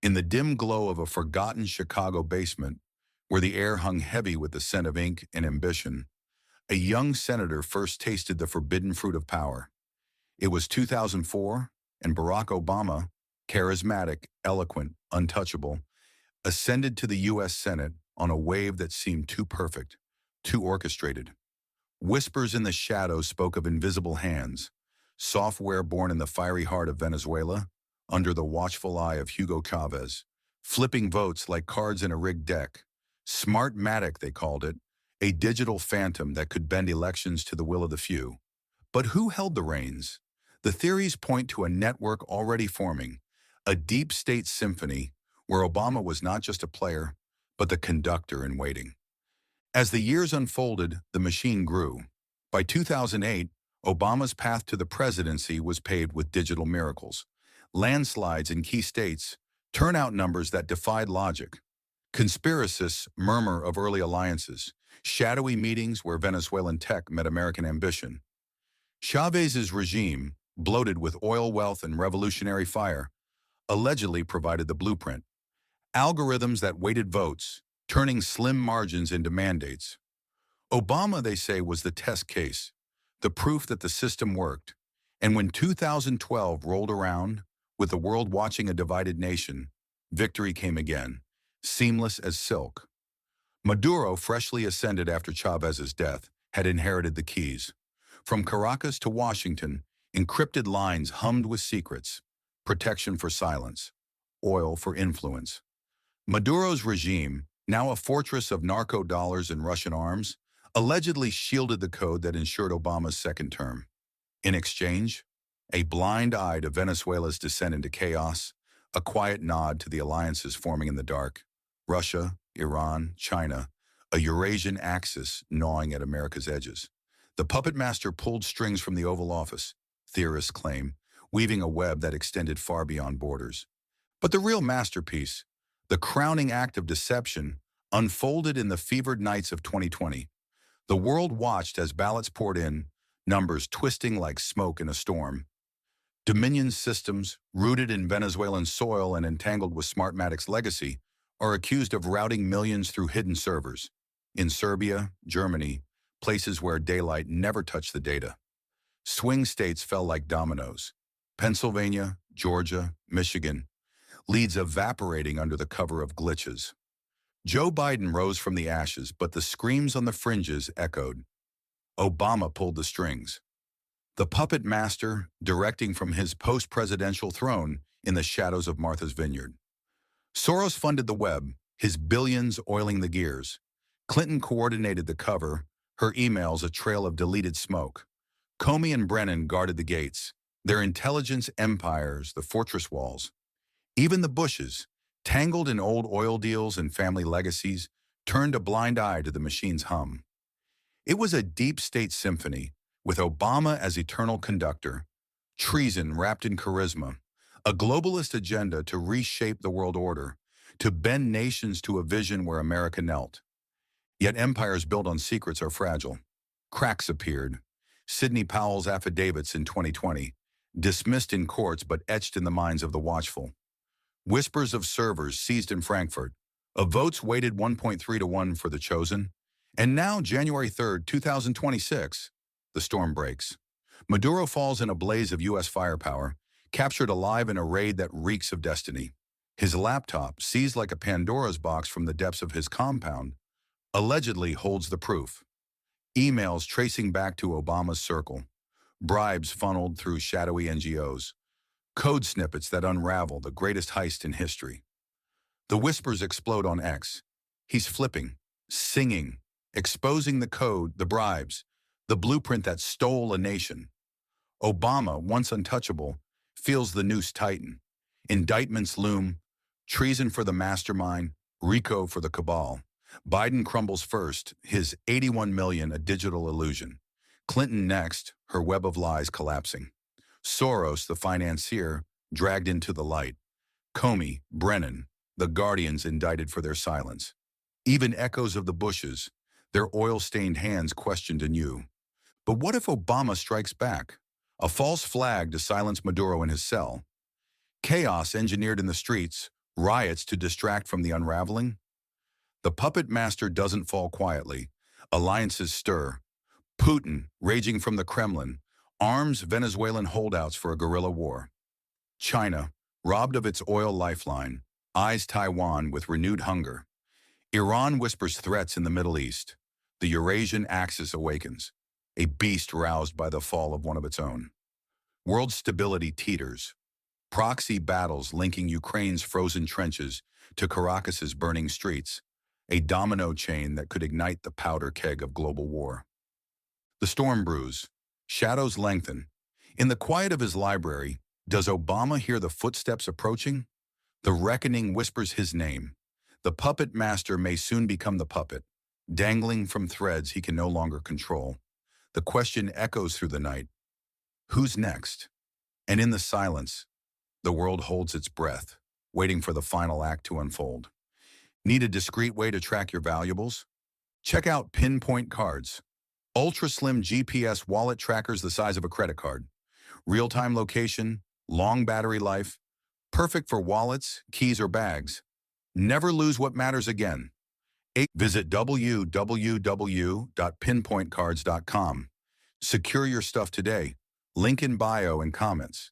In the dim glow of a forgotten Chicago basement, where the air hung heavy with the scent of ink and ambition, a young senator first tasted the forbidden fruit of power. It was 2004, and Barack Obama, charismatic, eloquent, untouchable, ascended to the U.S. Senate on a wave that seemed too perfect, too orchestrated. Whispers in the shadows spoke of invisible hands, software born in the fiery heart of Venezuela, under the watchful eye of Hugo Chavez, flipping votes like cards in a rigged deck. Smartmatic, they called it, a digital phantom that could bend elections to the will of the few. But who held the reins? The theories point to a network already forming, a deep state symphony where Obama was not just a player, but the conductor in waiting. As the years unfolded, the machine grew. By 2008, Obama's path to the presidency was paved with digital miracles. Landslides in key states, turnout numbers that defied logic. Conspiracists murmur of early alliances, shadowy meetings where Venezuelan tech met American ambition. Chávez's regime, bloated with oil wealth and revolutionary fire, allegedly provided the blueprint. Algorithms that weighted votes, turning slim margins into mandates. Obama, they say, was the test case, the proof that the system worked. And when 2012 rolled around, with the world watching a divided nation, victory came again, seamless as silk. Maduro, freshly ascended after Chávez's death, had inherited the keys. From Caracas to Washington, encrypted lines hummed with secrets, protection for silence, oil for influence. Maduro's regime, now a fortress of narco dollars and Russian arms, allegedly shielded the code that ensured Obama's second term. In exchange, a blind eye to Venezuela's descent into chaos, a quiet nod to the alliances forming in the dark. Russia, Iran, China, a Eurasian axis gnawing at America's edges. The puppet master pulled strings from the Oval Office, theorists claim, weaving a web that extended far beyond borders. But the real masterpiece, the crowning act of deception, unfolded in the fevered nights of 2020. The world watched as ballots poured in, numbers twisting like smoke in a storm. Dominion systems, rooted in Venezuelan soil and entangled with Smartmatic's legacy, are accused of routing millions through hidden servers. In Serbia, Germany, places where daylight never touched the data. Swing states fell like dominoes. Pennsylvania, Georgia, Michigan, leads evaporating under the cover of glitches. Joe Biden rose from the ashes, but the screams on the fringes echoed. Obama pulled the strings. The puppet master directing from his post-presidential throne in the shadows of Martha's Vineyard. Soros funded the web, his billions oiling the gears. Clinton coordinated the cover, her emails a trail of deleted smoke. Comey and Brennan guarded the gates, their intelligence empires, the fortress walls. Even the Bushes, tangled in old oil deals and family legacies, turned a blind eye to the machine's hum. It was a deep state symphony, with Obama as eternal conductor, treason wrapped in charisma, a globalist agenda to reshape the world order, to bend nations to a vision where America knelt. Yet empires built on secrets are fragile. Cracks appeared. Sidney Powell's affidavits in 2020, dismissed in courts but etched in the minds of the watchful. Whispers of servers seized in Frankfurt, of votes weighted 1.3 to 1 for the chosen. And now, January 3rd, 2026, the storm breaks. Maduro falls in a blaze of U.S. firepower, captured alive in a raid that reeks of destiny. His laptop, seized like a Pandora's box from the depths of his compound, allegedly holds the proof. Emails tracing back to Obama's circle, bribes funneled through shadowy NGOs, code snippets that unravel the greatest heist in history. The whispers explode on X. He's flipping, singing, exposing the code, the bribes, the blueprint that stole a nation. Obama, once untouchable, feels the noose tighten. Indictments loom, treason for the mastermind, RICO for the cabal. Biden crumbles first, his 81 million a digital illusion. Clinton next, her web of lies collapsing. Soros, the financier, dragged into the light. Comey, Brennan, the guardians indicted for their silence. Even echoes of the Bushes, their oil-stained hands questioned anew. But what if Obama strikes back? A false flag to silence Maduro in his cell. Chaos engineered in the streets, Riots to distract from the unraveling? The puppet master doesn't fall quietly. Alliances stir. Putin, raging from the Kremlin, arms Venezuelan holdouts for a guerrilla war. China, robbed of its oil lifeline, eyes Taiwan with renewed hunger. Iran whispers threats in the Middle East. The Eurasian axis awakens, a beast roused by the fall of one of its own. World stability teeters. Proxy battles linking Ukraine's frozen trenches to Caracas's burning streets, a domino chain that could ignite the powder keg of global war. The storm brews. Shadows lengthen. In the quiet of his library, does Obama hear the footsteps approaching? The reckoning whispers his name. The puppet master may soon become the puppet, dangling from threads he can no longer control. The question echoes through the night. Who's next? And in the silence, the world holds its breath, waiting for the final act to unfold. Need a discreet way to track your valuables? Check out Pinpoint Cards. Ultra-slim GPS wallet trackers the size of a credit card. Real-time location, long battery life, perfect for wallets, keys, or bags. Never lose what matters again. Visit www.pinpointcards.com. Secure your stuff today. Link in bio and comments.